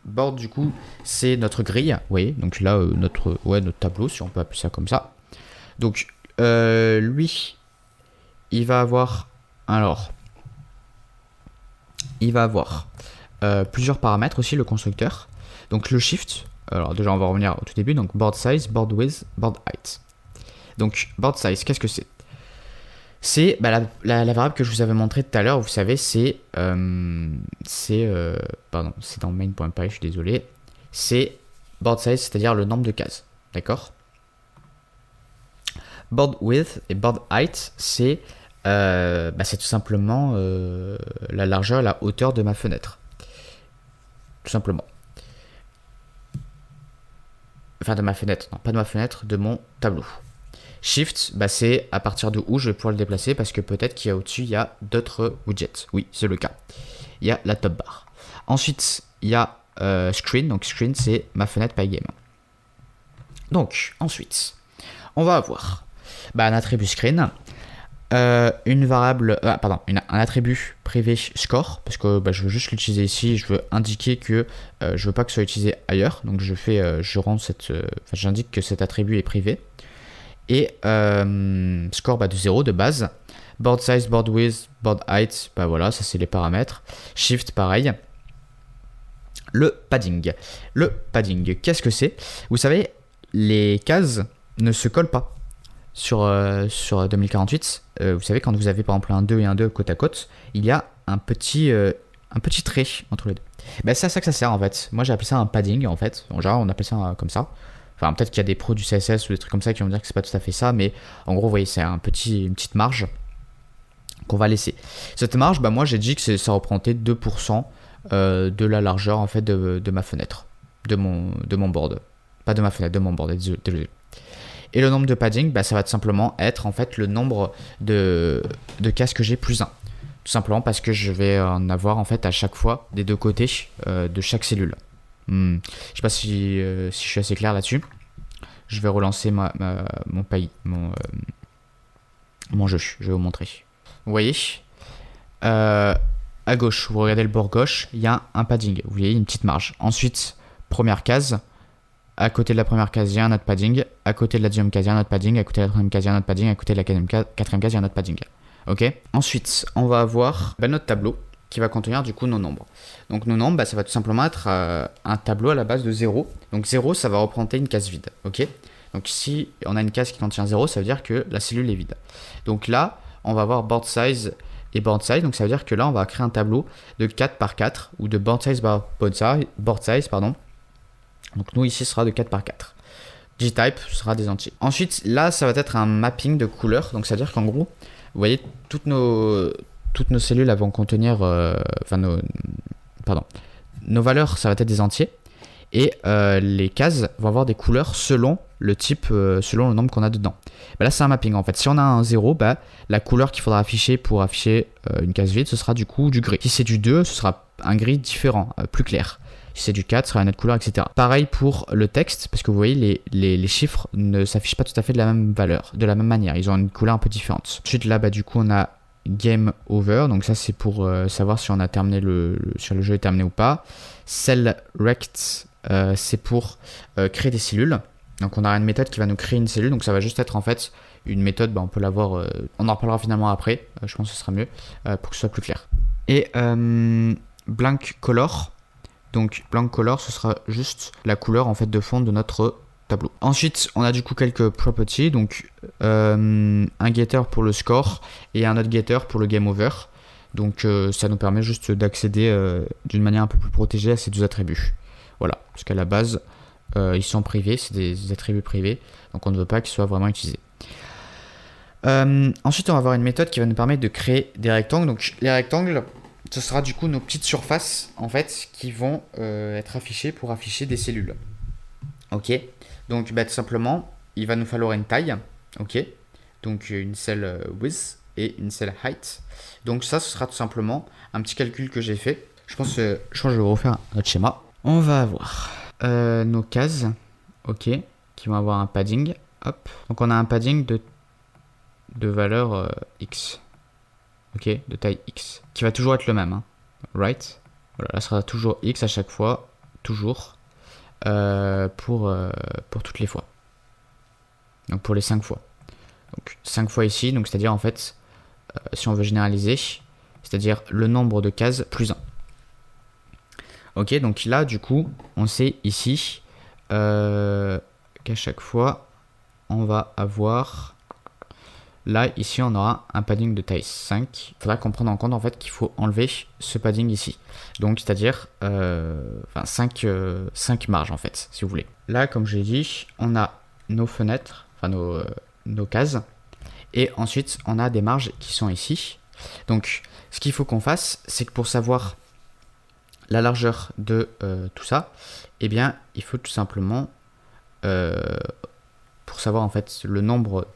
board du coup c'est notre grille, vous voyez, donc là notre tableau si on peut appeler ça comme ça. Donc lui il va avoir plusieurs paramètres aussi, le constructeur. Donc le shift, alors déjà on va revenir au tout début, donc board size, board width, board height. Donc board size, qu'est-ce que c'est? C'est la variable que je vous avais montré tout à l'heure, vous savez, c'est dans main.py, je suis désolé, c'est board size, c'est-à-dire le nombre de cases, d'accord? Board width et board height, c'est tout simplement la largeur, la hauteur de ma fenêtre. Tout simplement. Enfin de ma fenêtre, non pas de ma fenêtre, de mon tableau. Shift, c'est à partir de où je vais pouvoir le déplacer parce que peut-être qu'il y a au-dessus, il y a d'autres widgets. Oui, c'est le cas. Il y a la top bar. Ensuite, il y a screen. Donc screen, c'est ma fenêtre Pygame. Donc, ensuite, on va avoir un attribut screen. Une variable, un attribut privé score, parce que je veux juste l'utiliser ici, je veux indiquer que je veux pas que ce soit utilisé ailleurs, donc j'indique que cet attribut est privé. Et score de 0 de base, board size, board width, board height, voilà, ça c'est les paramètres. Shift pareil. Le padding, qu'est-ce que c'est? Vous savez, les cases ne se collent pas. Sur 2048, vous savez, quand vous avez par exemple un 2 et un 2 côte à côte, il y a un petit trait entre les deux. C'est à ça que ça sert en fait. Moi j'ai appelé ça un padding en fait. En général on appelle ça comme ça. Enfin peut-être qu'il y a des pros du CSS ou des trucs comme ça qui vont dire que c'est pas tout à fait ça, mais en gros vous voyez c'est une petite marge qu'on va laisser. Cette marge, moi j'ai dit que ça représentait 2% de la largeur en fait de ma fenêtre, de mon board. Pas de ma fenêtre, de mon board, désolé. Et le nombre de padding, ça va tout simplement être en fait le nombre de cases que j'ai plus 1. Tout simplement parce que je vais en avoir en fait à chaque fois des deux côtés de chaque cellule. Je sais pas si je suis assez clair là-dessus. Je vais relancer mon jeu, je vais vous montrer. Vous voyez, à gauche, vous regardez le bord gauche, il y a un padding, vous voyez une petite marge. Ensuite, première case. À côté de la première case, il y a un autre padding. À côté de la deuxième case, il y a un autre padding. À côté de la troisième case, il y a un autre padding. À côté de la quatrième case, il y a un autre padding. Ok. Ensuite, on va avoir notre tableau qui va contenir du coup nos nombres. Donc nos nombres, ça va tout simplement être un tableau à la base de 0. Donc 0, ça va représenter une case vide. Ok. Donc si on a une case qui contient 0, ça veut dire que la cellule est vide. Donc là, on va avoir board size et board size. Donc ça veut dire que là, on va créer un tableau de 4 par 4 ou de board size par board size, pardon. Donc nous ici ce sera de 4 par 4. Gtype sera des entiers. Ensuite là ça va être un mapping de couleurs. Donc ça veut dire qu'en gros, vous voyez toutes nos cellules vont contenir nos valeurs, ça va être des entiers. Et les cases vont avoir des couleurs selon le type, selon le nombre qu'on a dedans. Là c'est un mapping en fait. Si on a un 0, la couleur qu'il faudra afficher pour afficher une case vide, ce sera du coup du gris. Si c'est du 2, ce sera un gris différent, plus clair. Si c'est du 4, ce sera une autre couleur, etc. Pareil pour le texte, parce que vous voyez, les chiffres ne s'affichent pas tout à fait de la même valeur, de la même manière. Ils ont une couleur un peu différente. Ensuite, là, du coup, on a Game Over. Donc ça, c'est pour savoir si on a terminé sur le jeu est terminé ou pas. Select, c'est pour créer des cellules. Donc on a une méthode qui va nous créer une cellule. Donc ça va juste être en fait une méthode, on peut l'avoir, on en reparlera finalement après. Je pense que ce sera mieux pour que ce soit plus clair. Et blank color. Donc blank color, ce sera juste la couleur en fait de fond de notre tableau. Ensuite, on a du coup quelques properties, donc un getter pour le score et un autre getter pour le game over. Donc ça nous permet juste d'accéder d'une manière un peu plus protégée à ces deux attributs. Voilà, parce qu'à la base, ils sont privés, c'est des attributs privés, donc on ne veut pas qu'ils soient vraiment utilisés. Ensuite, on va avoir une méthode qui va nous permettre de créer des rectangles. Donc les rectangles, ce sera du coup nos petites surfaces en fait qui vont être affichées pour afficher des cellules. Ok, donc tout simplement, il va nous falloir une taille. Ok, donc une cell width et une cell height. Donc ça, ce sera tout simplement un petit calcul que j'ai fait. Je pense que je vais refaire notre schéma. On va avoir nos cases, ok, qui vont avoir un padding. Hop, donc on a un padding de valeur x. Ok, de taille x, qui va toujours être le même, hein. Right. Voilà, là sera toujours x à chaque fois, toujours pour toutes les fois. Donc pour les 5 fois. Donc 5 fois ici, donc c'est-à-dire en fait, si on veut généraliser, c'est-à-dire le nombre de cases plus 1. Ok, donc là du coup, on sait ici qu'à chaque fois, on va avoir... Là, ici, on aura un padding de taille 5. Il faudra qu'on prenne en compte en fait qu'il faut enlever ce padding ici. Donc, c'est-à-dire 5 marges en fait, si vous voulez. Là, comme je l'ai dit, on a nos fenêtres, enfin nos cases. Et ensuite, on a des marges qui sont ici. Donc, ce qu'il faut qu'on fasse, c'est que pour savoir la largeur de tout ça, eh bien, il faut tout simplement... pour savoir en fait le nombre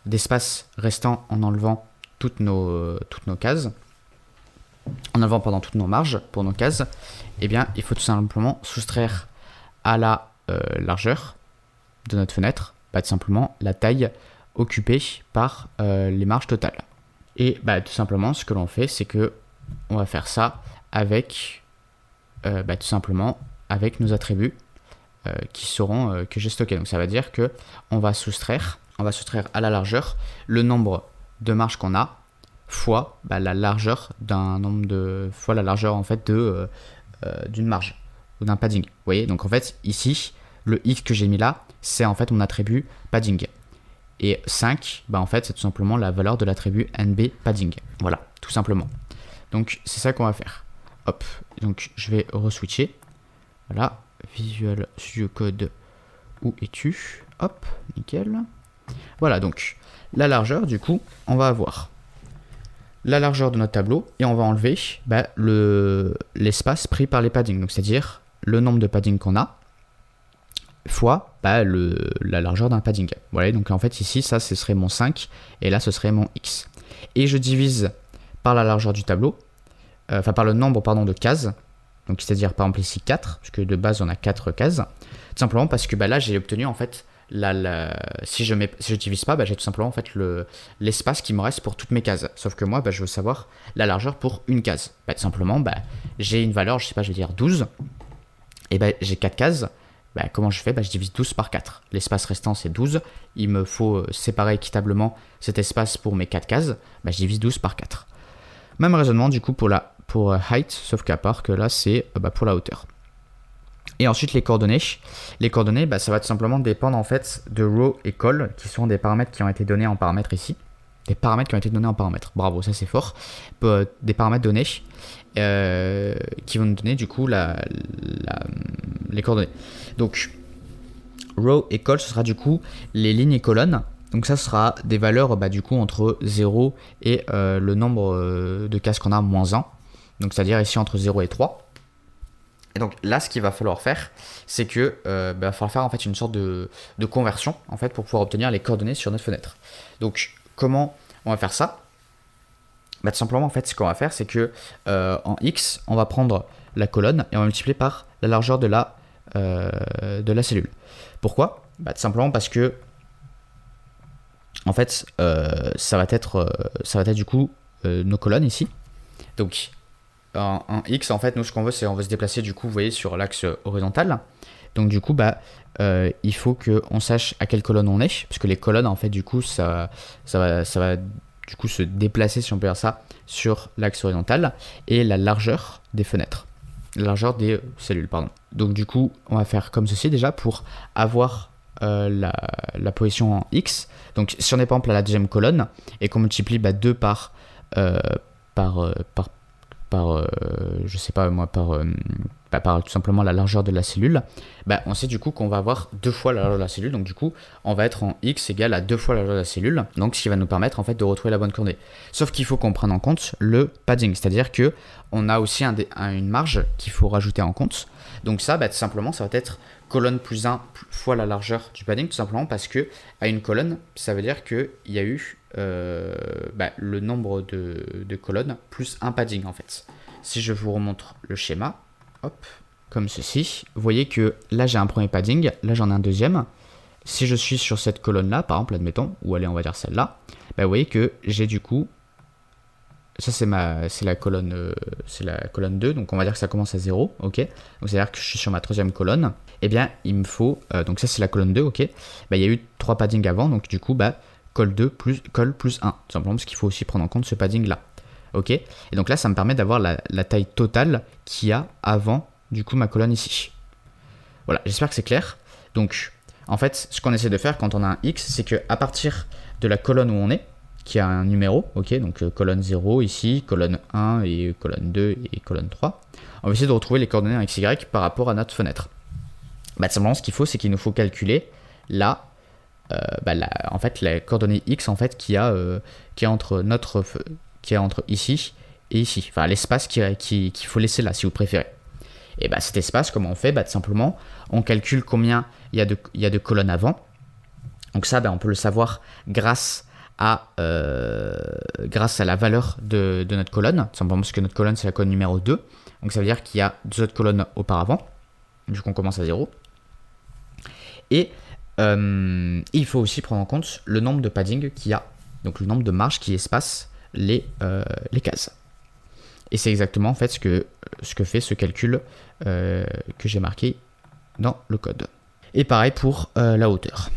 d'espaces restants en enlevant toutes nos cases, en enlevant pendant toutes nos marges pour nos cases, eh bien il faut tout simplement soustraire à la largeur de notre fenêtre, tout simplement la taille occupée par les marges totales. Et tout simplement ce que l'on fait, c'est que on va faire ça avec tout simplement avec nos attributs que j'ai stocké. Donc ça veut dire que on va soustraire à la largeur le nombre de marges qu'on a fois la largeur d'un nombre de fois la largeur en fait d'une marge ou d'un padding. Vous voyez, donc en fait ici le x que j'ai mis là, c'est en fait mon attribut padding. Et 5, en fait c'est tout simplement la valeur de l'attribut nb padding. Voilà, tout simplement. Donc c'est ça qu'on va faire. Hop, donc je vais re-switcher. Voilà. Visual Studio Code, où es-tu? Hop, nickel. Voilà, donc la largeur, du coup, on va avoir la largeur de notre tableau et on va enlever l'espace pris par les paddings, donc c'est-à-dire le nombre de paddings qu'on a fois la largeur d'un padding. Voilà, donc en fait ici, ça ce serait mon 5 et là ce serait mon x. Et je divise par la largeur du tableau, par le nombre de cases. Donc c'est-à-dire par exemple ici 4, puisque de base on a 4 cases. Tout simplement parce que là j'ai obtenu en fait, si je divise pas, j'ai tout simplement en fait l'espace qui me reste pour toutes mes cases. Sauf que moi je veux savoir la largeur pour une case. Tout simplement j'ai une valeur, je sais pas, je vais dire 12. Et j'ai 4 cases. Comment je fais? Je divise 12 par 4. L'espace restant c'est 12. Il me faut séparer équitablement cet espace pour mes 4 cases. Je divise 12 par 4. Même raisonnement du coup pour height, sauf qu'à part que là c'est pour la hauteur. Et ensuite les coordonnées. Les coordonnées, ça va tout simplement dépendre en fait de row et col, qui sont des paramètres qui ont été donnés en paramètres ici. Des paramètres qui ont été donnés en paramètres. Bravo, ça c'est fort. Des paramètres donnés qui vont nous donner du coup les coordonnées. Donc row et col, ce sera du coup les lignes et colonnes. Donc ça sera des valeurs du coup entre 0 et le nombre de cases qu'on a moins 1. Donc c'est-à-dire ici entre 0 et 3. Et donc là ce qu'il va falloir faire, c'est que va falloir faire en fait une sorte de conversion en fait pour pouvoir obtenir les coordonnées sur notre fenêtre. Donc comment on va faire ça? Tout simplement en fait ce qu'on va faire, c'est que en x on va prendre la colonne et on va multiplier par la largeur de la cellule. Pourquoi? Tout simplement parce que en fait ça va être du coup nos colonnes ici. Donc en x en fait nous ce qu'on veut c'est on veut se déplacer du coup vous voyez sur l'axe horizontal. Donc du coup il faut qu'on sache à quelle colonne on est, puisque les colonnes en fait du coup ça va du coup se déplacer, si on peut dire ça, sur l'axe horizontal, et la largeur des fenêtres, la largeur des cellules pardon. Donc du coup on va faire comme ceci déjà pour avoir la position en x. Donc si on est par exemple à la deuxième colonne et qu'on multiplie 2 par je sais pas moi, par tout simplement la largeur de la cellule, on sait du coup qu'on va avoir 2 fois la largeur de la cellule. Donc du coup on va être en x égale à 2 fois la largeur de la cellule, donc ce qui va nous permettre en fait de retrouver la bonne coordonnée. Sauf qu'il faut qu'on prenne en compte le padding, c'est-à-dire que on a aussi une marge qu'il faut rajouter en compte. Donc ça tout simplement ça va être colonne plus 1 fois la largeur du padding, tout simplement parce que à une colonne ça veut dire qu'il y a eu le nombre de colonnes plus un padding en fait. Si je vous remontre le schéma, hop, comme ceci, vous voyez que là j'ai un premier padding, là j'en ai un deuxième. Si je suis sur cette colonne là par exemple, admettons, ou allez on va dire celle là, vous voyez que j'ai du coup ça c'est la colonne 2, donc on va dire que ça commence à 0, ok. Donc c'est-à-dire que je suis sur ma troisième colonne, et bien il me faut, donc ça c'est la colonne 2, ok. Bah, il y a eu 3 paddings avant, donc du coup, bah, col plus 1, tout simplement parce qu'il faut aussi prendre en compte ce padding là, ok. Et donc là, ça me permet d'avoir la taille totale qu'il y a avant, du coup, ma colonne ici. Voilà, j'espère que c'est clair. Donc, en fait, ce qu'on essaie de faire quand on a un X, c'est qu'à partir de la colonne où on est, qui a un numéro, ok, donc colonne 0 ici, colonne 1 et colonne 2 et colonne 3, on va essayer de retrouver les coordonnées en XY par rapport à notre fenêtre. Bah, simplement, ce qu'il faut, c'est qu'il nous faut calculer en fait, la coordonnée X en fait, qui est entre ici et ici, enfin l'espace qu'il faut laisser là, si vous préférez. Et bah, cet espace, comment on fait? Bah, tout simplement, on calcule combien il y a de colonnes avant. Donc ça, bah, on peut le savoir grâce à la valeur de notre colonne, tout simplement parce que notre colonne, c'est la colonne numéro 2. Donc ça veut dire qu'il y a 2 autres colonnes auparavant, vu qu'on commence à 0. Et il faut aussi prendre en compte le nombre de padding qu'il y a, donc le nombre de marges qui espacent les cases. Et c'est exactement en fait ce que fait ce calcul que j'ai marqué dans le code. Et pareil pour la hauteur.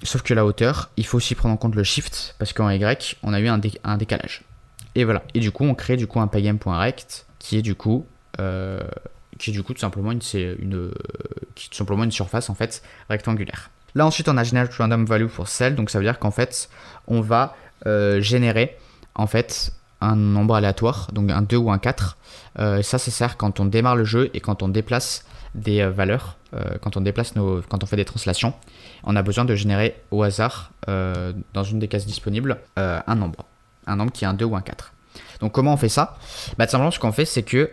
Sauf que la hauteur, il faut aussi prendre en compte le shift, parce qu'en Y, on a eu un décalage. Et voilà. Et du coup, on crée du coup un pygame.rect qui est du coup tout simplement une surface en fait rectangulaire. Là ensuite, on a generate random value for cell, donc ça veut dire qu'en fait, on va générer en fait un nombre aléatoire, donc un 2 ou un 4. Ça sert quand on démarre le jeu et quand on déplace des valeurs, quand on fait des translations, on a besoin de générer au hasard, dans une des cases disponibles, un nombre qui est un 2 ou un 4. Donc comment on fait ça? Bah, tout simplement, ce qu'on fait, c'est que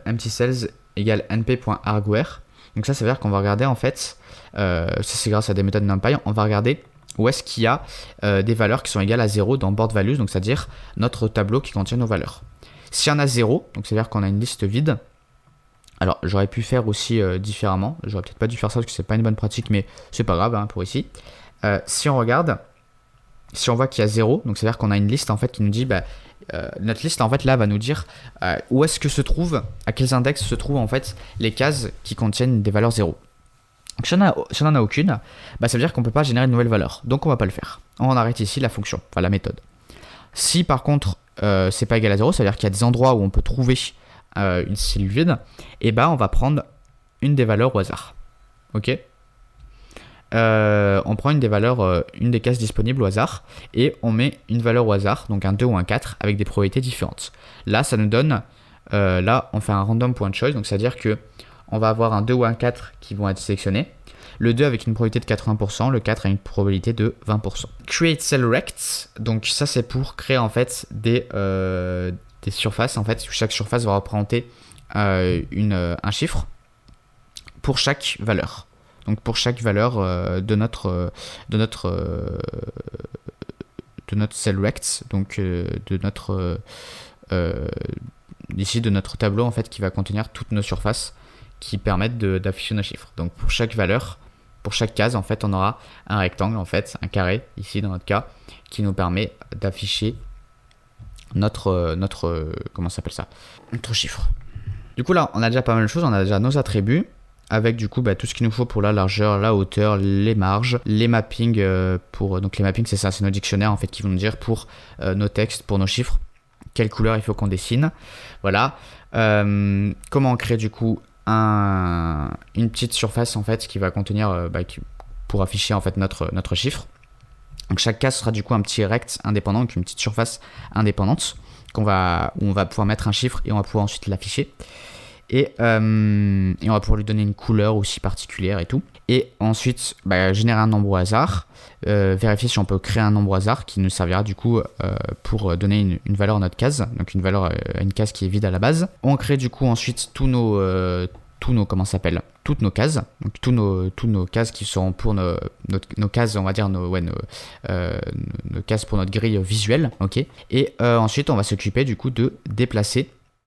empty cells égale np.argware. Donc ça veut dire qu'on va regarder en fait, ça c'est grâce à des méthodes NumPy, on va regarder où est-ce qu'il y a des valeurs qui sont égales à 0 dans board values, donc c'est-à-dire notre tableau qui contient nos valeurs. S'il y en a 0, donc c'est-à-dire qu'on a une liste vide. Alors j'aurais pu faire aussi différemment, j'aurais peut-être pas dû faire ça parce que c'est pas une bonne pratique, mais c'est pas grave hein, pour ici. Si on regarde, si on voit qu'il y a 0, donc c'est-à-dire qu'on a une liste en fait qui nous dit, notre liste en fait là va nous dire où est-ce que se trouve, à quels index se trouvent en fait les cases qui contiennent des valeurs 0. Donc si on n'en a aucune, ça veut dire qu'on ne peut pas générer de nouvelles valeurs, donc on ne va pas le faire. On arrête ici la fonction, enfin la méthode. Si par contre c'est pas égal à 0, ça veut dire qu'il y a des endroits où on peut trouver une cellule vide, et on va prendre une des valeurs au hasard. Ok, on prend une des valeurs, une des cases disponibles au hasard, et on met une valeur au hasard, donc un 2 ou un 4, avec des probabilités différentes. Là, ça nous donne, là, on fait un random point choice, donc c'est-à-dire que on va avoir un 2 ou un 4 qui vont être sélectionnés, le 2 avec une probabilité de 80%, le 4 a une probabilité de 20%. Create cell rects, donc ça c'est pour créer en fait des surfaces, en fait, où chaque surface va représenter un chiffre pour chaque valeur. Donc pour chaque valeur de notre cell rects, donc ici de notre tableau en fait qui va contenir toutes nos surfaces qui permettent d'afficher nos chiffres. Donc pour chaque valeur, pour chaque case en fait, on aura un rectangle en fait, un carré ici dans notre cas, qui nous permet d'afficher notre comment ça s'appelle ça, notre chiffre. Du coup là, on a déjà pas mal de choses, on a déjà nos attributs avec du coup tout ce qu'il nous faut pour la largeur, la hauteur, les marges, les mappings donc les mappings c'est ça, c'est nos dictionnaires en fait qui vont nous dire pour nos textes, pour nos chiffres, quelle couleur il faut qu'on dessine. Voilà. Comment on crée du coup une petite surface en fait qui va contenir pour afficher en fait notre chiffre. Donc chaque case sera du coup un petit rect indépendant, donc une petite surface indépendante où on va pouvoir mettre un chiffre et on va pouvoir ensuite l'afficher. Et on va pouvoir lui donner une couleur aussi particulière et tout. Et ensuite, générer un nombre au hasard, vérifier si on peut créer un nombre au hasard qui nous servira du coup pour donner une valeur à notre case, donc une case qui est vide à la base. On crée du coup ensuite toutes nos cases, donc tous nos cases qui seront pour nos cases, on va dire nos cases pour notre grille visuelle, ok. Et ensuite on va s'occuper du coup de déplacer